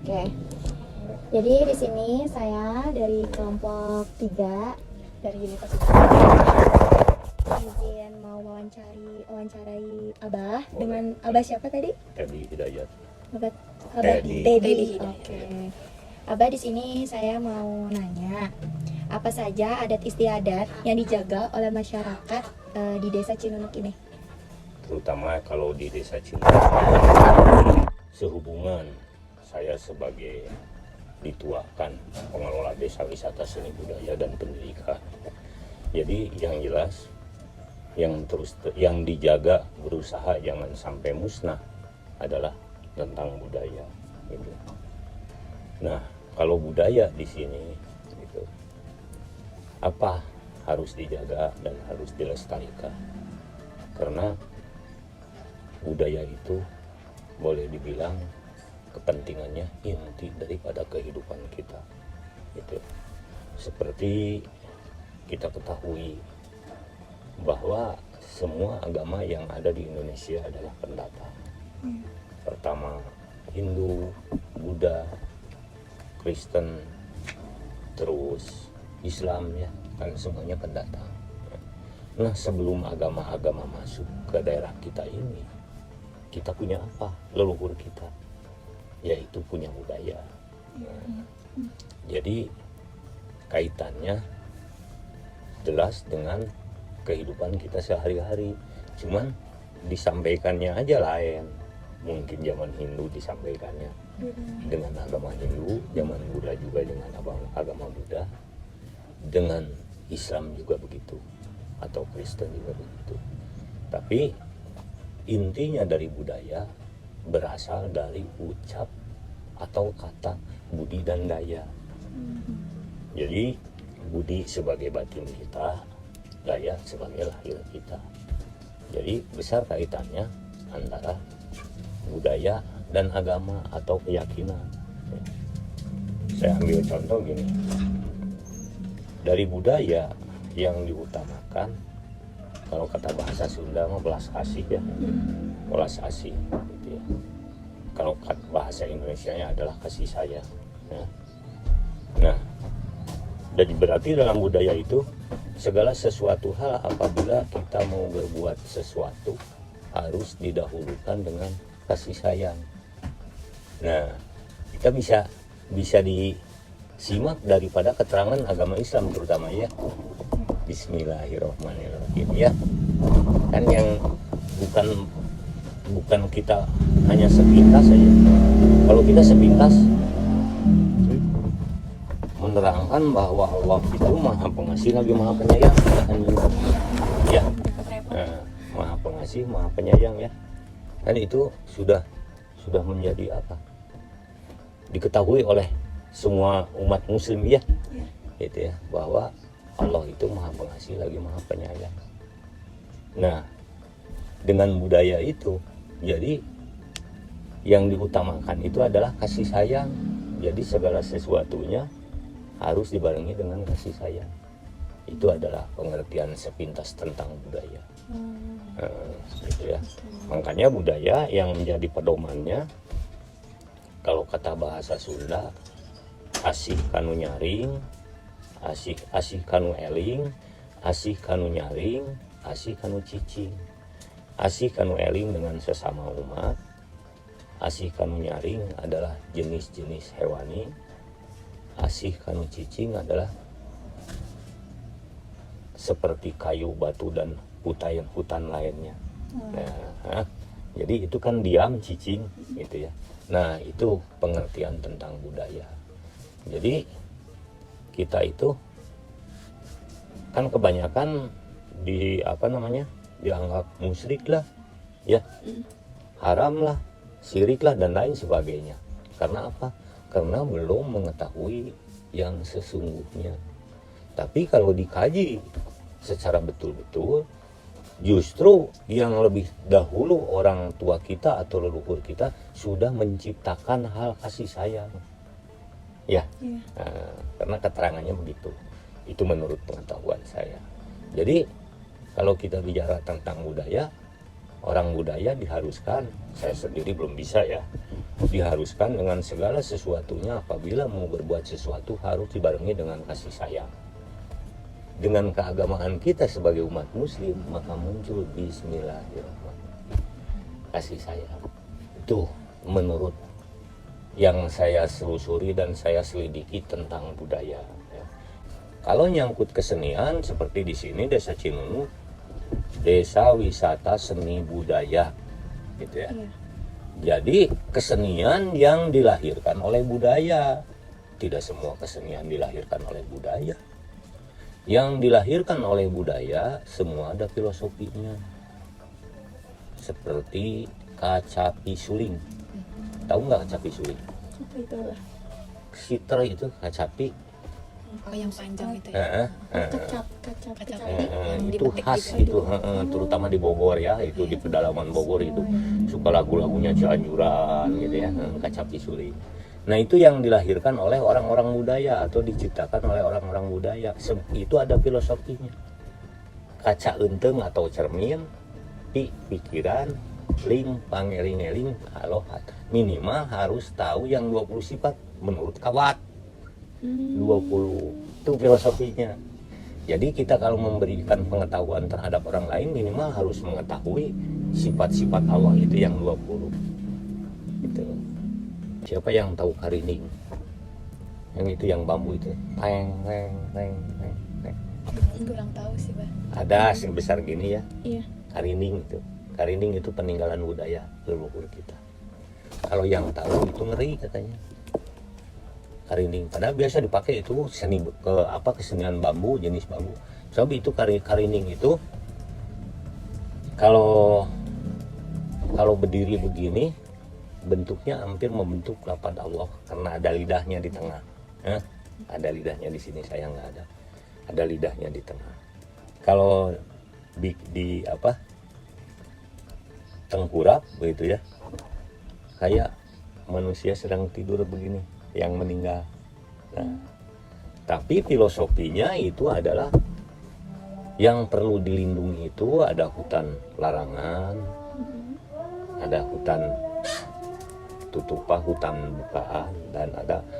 Oke. Jadi di sini saya dari kelompok 3 dari Universitas izin mau wawancarai Abah dengan Abah siapa tadi? Teddy Hidayat. Abah Teddy. Teddy. Oke. Abah di sini saya mau nanya apa saja adat istiadat yang dijaga oleh masyarakat di desa Cinunuk ini? Terutama kalau di desa Cinta, sehubungan saya sebagai dituakan pengelola desa wisata seni budaya dan pendidikan. Jadi yang jelas yang dijaga berusaha jangan sampai musnah adalah tentang budaya gitu. Nah, kalau budaya di sini gitu, apa harus dijaga dan harus dilestarikan? Karena budaya itu boleh dibilang kepentingannya inti daripada kehidupan kita gitu. Seperti kita ketahui bahwa semua agama yang ada di Indonesia adalah pendatang. Pertama Hindu, Buddha, Kristen, terus Islam, ya kan, semuanya pendatang. Nah, sebelum agama-agama masuk ke daerah kita ini, kita punya apa? Leluhur kita, yaitu punya budaya. Jadi kaitannya jelas dengan kehidupan kita sehari-hari. Cuman disampaikannya aja lain. Mungkin zaman Hindu disampaikannya dengan agama Hindu, zaman Buddha juga dengan agama Buddha, dengan Islam juga begitu, atau Kristen juga begitu. Tapi intinya dari budaya berasal dari ucap atau kata budi dan daya. Jadi budi sebagai batin kita, daya sebagai lahir kita. Jadi besar kaitannya antara budaya dan agama atau keyakinan. Saya ambil contoh gini. Dari budaya yang diutamakan, kalau kata bahasa Sunda mah belas asih ya. Belas asih gitu ya. Kalau bahasa Indonesianya adalah kasih sayang ya. Nah, jadi berarti dalam budaya itu segala sesuatu hal apabila kita mau berbuat sesuatu harus didahulukan dengan kasih sayang. Nah, kita bisa disimak daripada keterangan agama Islam terutama ya. Bismillahirrahmanirrahim ya. Kan yang bukan kita hanya sepintas saja. Kalau kita sepintas menerangkan bahwa Allah itu Maha Pengasih lagi Maha Penyayang, ya. Nah, Maha Pengasih, Maha Penyayang ya. Kan itu sudah menjadi apa? Diketahui oleh semua umat muslim ya. Gitu ya, bahwa Allah itu Maha Pengasih lagi Maha Penyayang. Nah, dengan budaya itu jadi yang diutamakan itu adalah kasih sayang. Jadi segala sesuatunya harus dibarengi dengan kasih sayang. Itu adalah pengertian sepintas tentang budaya. Gitu ya. Makanya budaya yang menjadi pedomannya, kalau kata bahasa Sunda, asih kanu nyaring, asih kanu eling, asih kanu nyaring, asih kanu cicing. Asih kanu eling dengan sesama umat, asih kanu nyaring adalah jenis-jenis hewani, asih kanu cicing adalah seperti kayu, batu, dan hutan lainnya. Nah, jadi itu kan diam cicing gitu ya. Nah, itu pengertian tentang budaya. Jadi kita itu kan kebanyakan dianggap musyrik lah ya, haram lah, syirik lah, dan lain sebagainya. Karena apa? Karena belum mengetahui yang sesungguhnya. Tapi kalau dikaji secara betul-betul, justru yang lebih dahulu orang tua kita atau leluhur kita sudah menciptakan hal kasih sayang ya. Nah, karena keterangannya begitu. Itu menurut pengetahuan saya. Jadi kalau kita bicara tentang budaya, orang budaya diharuskan, saya sendiri belum bisa ya, diharuskan dengan segala sesuatunya apabila mau berbuat sesuatu harus dibarengi dengan kasih sayang. Dengan keagamaan kita sebagai umat muslim, maka muncul bismillahirrahmanirrahim, kasih sayang. Itu menurut yang saya selusuri dan saya selidiki tentang budaya ya. Kalau nyangkut kesenian seperti di sini Desa Cinunuk, desa wisata seni budaya gitu ya. Iya. Jadi kesenian yang dilahirkan oleh budaya. Tidak semua kesenian dilahirkan oleh budaya. Yang dilahirkan oleh budaya semua ada filosofinya. Seperti kacapi suling. Tahu nggak kacapi suling? Apa itu? Siter itu kacapi. Oh, yang panjang itu ya. Kecap Yang Itu dipetik khas gitu. itu, terutama di Bogor ya, itu di pedalaman Bogor itu suka lagu-lagunya Cianjuran gitu ya, kacapi suling. Nah itu yang dilahirkan oleh orang-orang budaya atau diciptakan oleh orang-orang budaya. Itu ada filosofinya. Kaca enteng atau cermin, pikiran, ling, pangeling-eling, alohat. Minimal harus tahu yang 20 sifat menurut Kawat. 20 itu filosofinya. Jadi kita kalau memberikan pengetahuan terhadap orang lain minimal harus mengetahui sifat-sifat Allah itu yang 20. Gitu. Siapa yang tahu karining? Yang itu yang bambu itu. Teng. Kurang tahu sih, Bah. Ada sebesar gini ya. Iya. Karining itu. Karining itu peninggalan budaya leluhur kita. Kalau yang tahu itu ngeri katanya. Karining, padahal biasa dipakai itu kesenian bambu, jenis bambu. Sebab itu karining itu kalau berdiri begini bentuknya hampir membentuk lapad Allah karena ada lidahnya di tengah. Ada lidahnya di sini, saya nggak ada. Ada lidahnya di tengah. Kalau di tengkurap begitu ya, kayak manusia sedang tidur begini yang meninggal. Nah, tapi filosofinya itu adalah yang perlu dilindungi itu ada hutan larangan, ada hutan tutupan, hutan bukaan, dan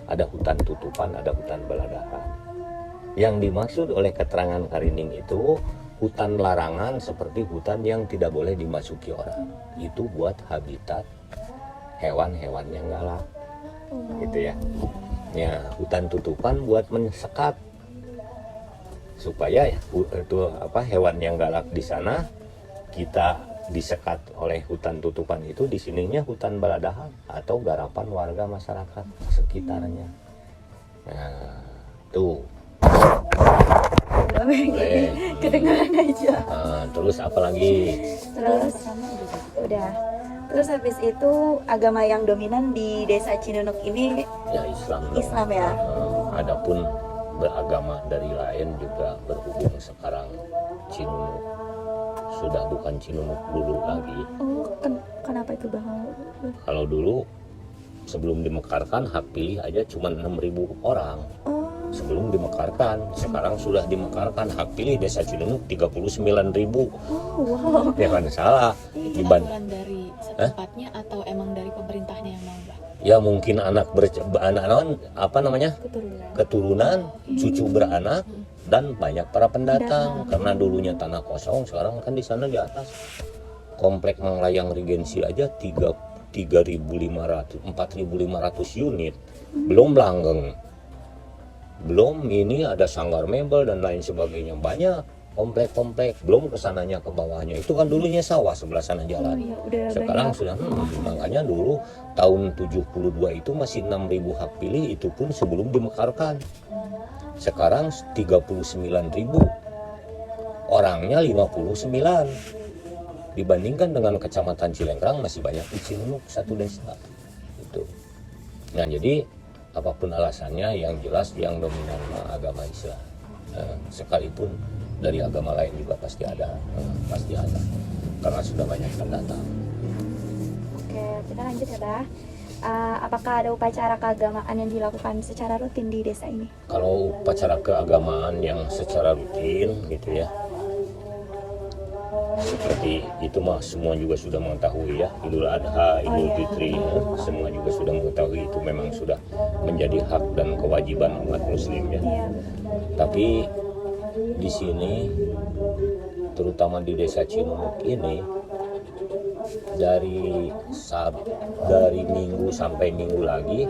ada hutan tutupan, ada hutan beladahan. Yang dimaksud oleh keterangan Karining itu hutan larangan seperti hutan yang tidak boleh dimasuki orang. Itu buat habitat hewan-hewan yang galak. Gitu ya. Ya, hutan tutupan buat mensekat supaya hewan yang galak di sana kita disekat oleh hutan tutupan itu, di sininya hutan baladahan atau garapan warga masyarakat sekitarnya. Nah, tuh. Boleh. Kedengaran aja. Terus apa lagi? Terus udah. Terus habis itu agama yang dominan di Desa Cinunuk ini Ya Islam dong. Islam ya. Adapun beragama dari lain juga berhubung sekarang Cinunuk sudah bukan Cinunuk dulu lagi. Oh, kenapa itu Bang? Kalau dulu sebelum dimekarkan hak pilih aja cuma 6.000 orang. Oh, Sebelum dimekarkan, sekarang sudah dimekarkan hak pilih Desa Cinunuk 39.000. wow. Ya kan salah. Itu aturan dari setempatnya atau emang dari pemerintahnya yang mau, Bah? Ya mungkin keturunan, cucu beranak, dan banyak para pendatang. Karena dulunya tanah kosong, sekarang kan di sana di atas komplek Manglayang Regensi aja 3.500, 4.500 unit, belum langgeng, belum ini ada sanggar mebel dan lain sebagainya, banyak komplek-komplek, belum kesananya ke bawahnya. Itu kan dulunya sawah sebelah sana jalan. Oh, iya, udah Sekarang banyak. sudah makanya dulu tahun 72 itu masih 6.000 hak pilih, itu pun sebelum dimekarkan. Sekarang 39.000, orangnya 59. Dibandingkan dengan kecamatan Cilengkrang masih banyak di Cinunuk satu desa. Itu. Nah jadi apapun alasannya, yang jelas yang dominan agama Islam. Sekalipun dari agama lain juga pasti ada, karena sudah banyak pendatang. Oke, kita lanjut ya, Bah. Apakah ada upacara keagamaan yang dilakukan secara rutin di desa ini? Kalau upacara keagamaan yang secara rutin gitu ya, Seperti itu mah semua juga sudah mengetahui ya, Idul Adha, Idul Fitri, ya, semua juga sudah mengetahui itu memang sudah menjadi hak dan kewajiban umat muslim ya. Tapi di sini terutama di desa Cinunuk ini dari minggu sampai minggu lagi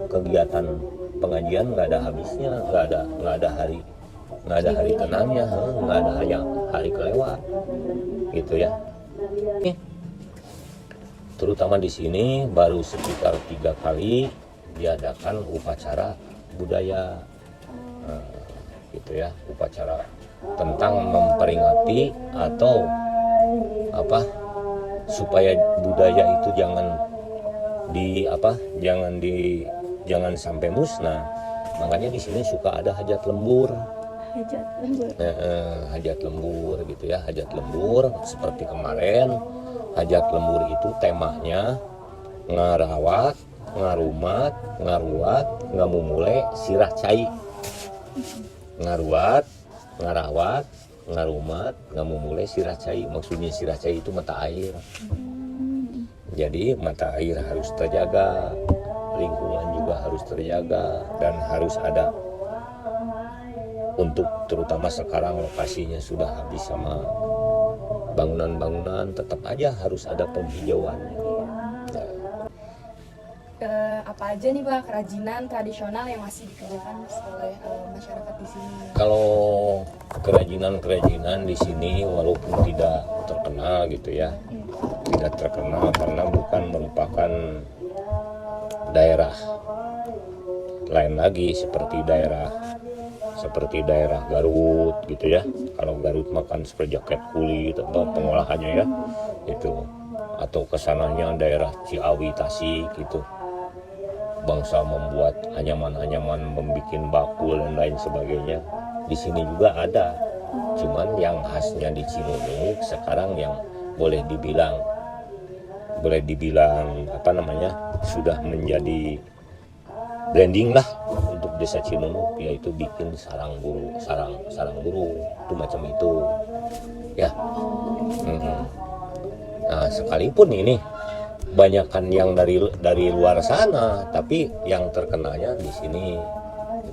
kegiatan pengajian nggak ada habisnya, nggak ada hari tenangnya, nggak ada hari kelewat gitu ya. Terutama di sini baru sekitar 3 kali diadakan upacara budaya, gitu ya, upacara tentang memperingati atau supaya budaya itu jangan sampai musnah. Makanya di sini suka ada hajat lembur. Hajat lembur gitu ya, hajat lembur seperti kemarin. Hajat lembur itu temanya ngarawat, ngarumat, ngaruat, ngamumule, sirah cai. Ngaruat, ngarawat, ngarumat, ngamumule, sirah cai. Maksudnya sirah cai itu mata air. Jadi mata air harus terjaga, lingkungan juga harus terjaga, dan harus ada untuk terutama sekarang lokasinya sudah habis sama bangunan-bangunan, tetap aja harus ada penghijauannya. Apa aja nih Pak kerajinan tradisional yang masih dikerjakan oleh masyarakat di sini? Kalau kerajinan di sini walaupun tidak terkenal gitu ya, tidak terkenal karena bukan merupakan daerah lain lagi seperti daerah Garut gitu ya. Kalau Garut makan seperti jaket kulit atau pengolahannya ya itu, atau kesananya daerah Ciawi, Tasik gitu, bangsa membuat anyaman-anyaman, membuat bakul dan lain sebagainya. Di sini juga ada, cuman yang khasnya di Cinunuk sekarang yang boleh dibilang sudah menjadi branding lah untuk desa Cinunuk, yaitu bikin sarang burung itu macam itu ya. Nah sekalipun ini banyakkan yang dari luar sana, tapi yang terkenalnya di sini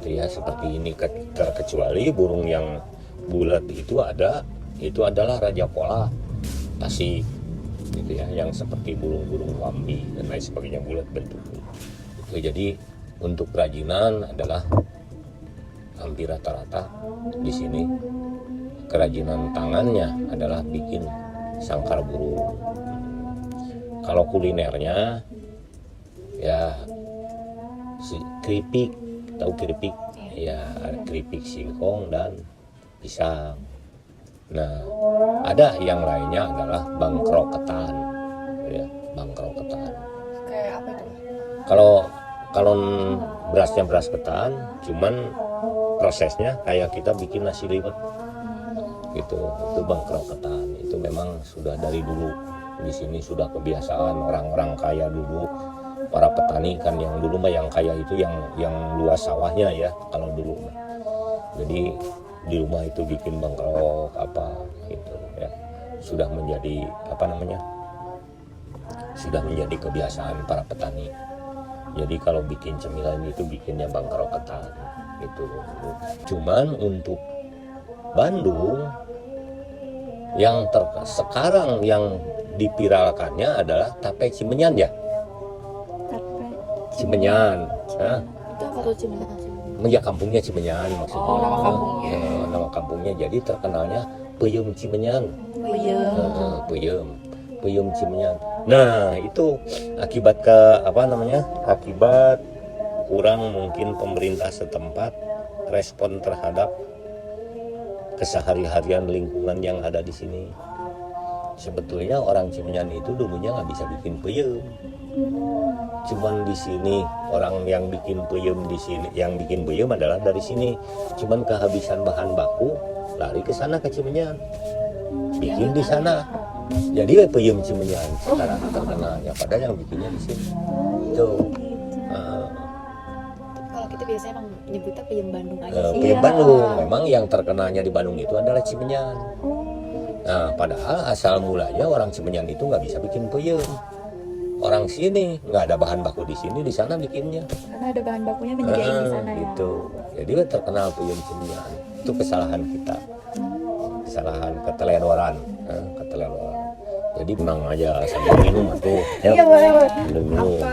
gitu ya, seperti ini terkecuali burung yang bulat itu adalah Raja Pola Tasik gitu ya, yang seperti burung-burung wambi dan lain sebagainya, bulat bentuknya. Jadi untuk kerajinan adalah hampir rata-rata di sini kerajinan tangannya adalah bikin sangkar burung. Kalau kulinernya ya keripik, tahu keripik ya, keripik singkong dan pisang. Nah ada yang lainnya adalah bangkrok ketan ya, bangkrok ketan. Kayak apa itu? Kalau berasnya beras ketan, cuman prosesnya kayak kita bikin nasi liwet gitu, itu bangkrok ketan. Itu memang sudah dari dulu di sini sudah kebiasaan orang-orang kaya dulu, para petani kan yang dulu mah yang kaya itu yang luas sawahnya ya kalau dulu mah. Jadi di rumah itu bikin bangkrok apa gitu ya, sudah menjadi sudah menjadi kebiasaan para petani. Jadi kalau bikin cemilan itu bikinnya bangkrok ketan gitu. Cuman untuk Bandung yang sekarang yang dipiralkannya adalah tape cimenyan ya. Cimenyan. Nah, Itu apa tuh Cimenyan? ya kampungnya Cimenyan maksudnya. Oh, nama kampungnya. Ya, nama kampungnya. Jadi terkenalnya Peyem Cimenyan. Peyem Cimenyan. Nah, itu akibat akibat kurang mungkin pemerintah setempat respon terhadap kesehari-harian lingkungan yang ada di sini. Sebetulnya orang Cimenyan itu dulunya nggak bisa bikin peyem. Cuman di sini orang yang bikin peyem di sini, yang bikin peyem adalah dari sini. Cuman kehabisan bahan baku, lari ke sana ke Cimenyan, bikin di sana. Jadi peyem Cimenyan sekarang terkenalnya, padahal yang bikinnya di sini. Itu. Kalau kita biasanya emang nyebutnya peyem Bandung aja sih. Peyem Bandung, memang yang terkenalnya di Bandung itu adalah Cimenyan. Nah, padahal asal mulanya orang Cimenyan itu nggak bisa bikin peyem. Orang sini nggak ada bahan baku di sini, di sana bikinnya. Karena ada bahan bakunya menyediain di sana ya. Gitu. Jadi terkenal peyem Cimenyan. Itu kesalahan kita. Kesalahan keteledoran, keteledoran. Jadi menang aja sambil minum tuh. Iya boleh. Minum. Apa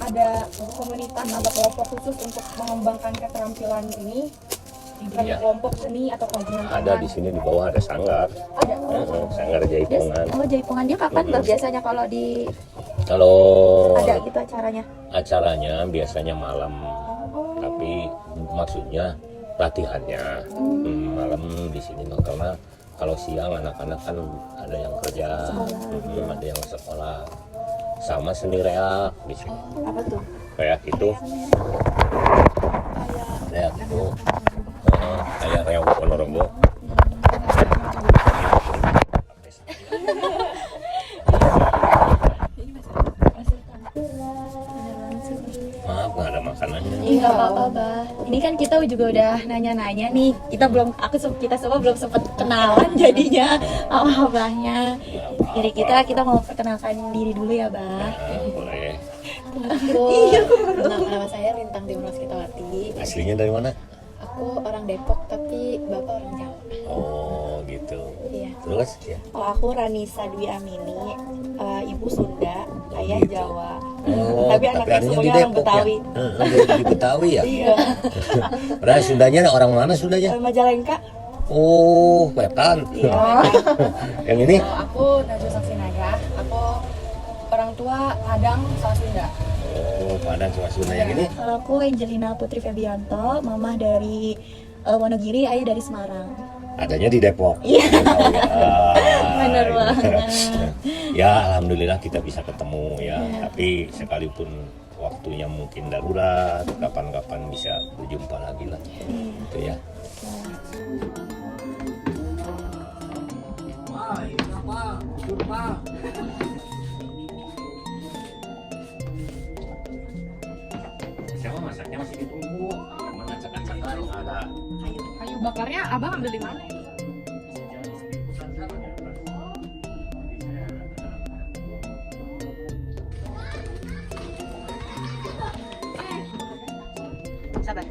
ada komunitas atau kelompok khusus untuk mengembangkan keterampilan ini? Iya. Kelompok seni atau kerajinan Ada di sini di bawah ada sanggar. Ada. Sanggar Jaipongan. Oh jaipongan dia kapan Mbak biasanya kalau di Kalau ada gitu acaranya? acaranya biasanya malam, tapi maksudnya latihannya malam di sini mah, karena kalau siang anak-anak kan ada yang kerja, ada yang sekolah. Sama seni reak di sini. Apa tuh? Reak itu, reak itu kayak reak Ponorogo. Maaf nggak ada makanannya. Iya nggak apa-apa bah. Ini kan kita juga udah nanya-nanya nih. Kita semua belum sempat kenalan jadinya sama abahnya. Jadi kita mau perkenalkan diri dulu ya bah. Boleh. Nama saya Lintang Dimros Kitawati. Aslinya dari mana? Aku orang Depok tapi bapak orang Jawa. Oh gitu. Iya. Terus ya. Oh, aku Ranisa Dwi Amini, ibu Sunda, ayah gitu. Jawa. Oh, Tapi anaknya adanya semuanya orang Betawi. ya? Di Betawi ya? Iya, Padahal Sundanya orang mana Sundanya? Majalengka. Oh, Wetan. Iya. Yang ini? Kalau aku Najwa Saksinaya, aku orang tua Padang sama Sunda. Oh, Padang sama Sunda. Yang ini? Kalau aku Angelina Putri Febianto, mamah dari Wonogiri, ayah dari Semarang. Adanya di Depok. Iya. Oh, ya. Bener banget. Ya, alhamdulillah kita bisa ketemu ya. Tapi sekalipun waktunya mungkin darurat, kapan-kapan bisa berjumpa lagi lah. Gitu ya. Siapa masaknya masih ditunggu. Mana cakar-cakar ada. Kayu bakarnya abang ambil di mana? Sabar.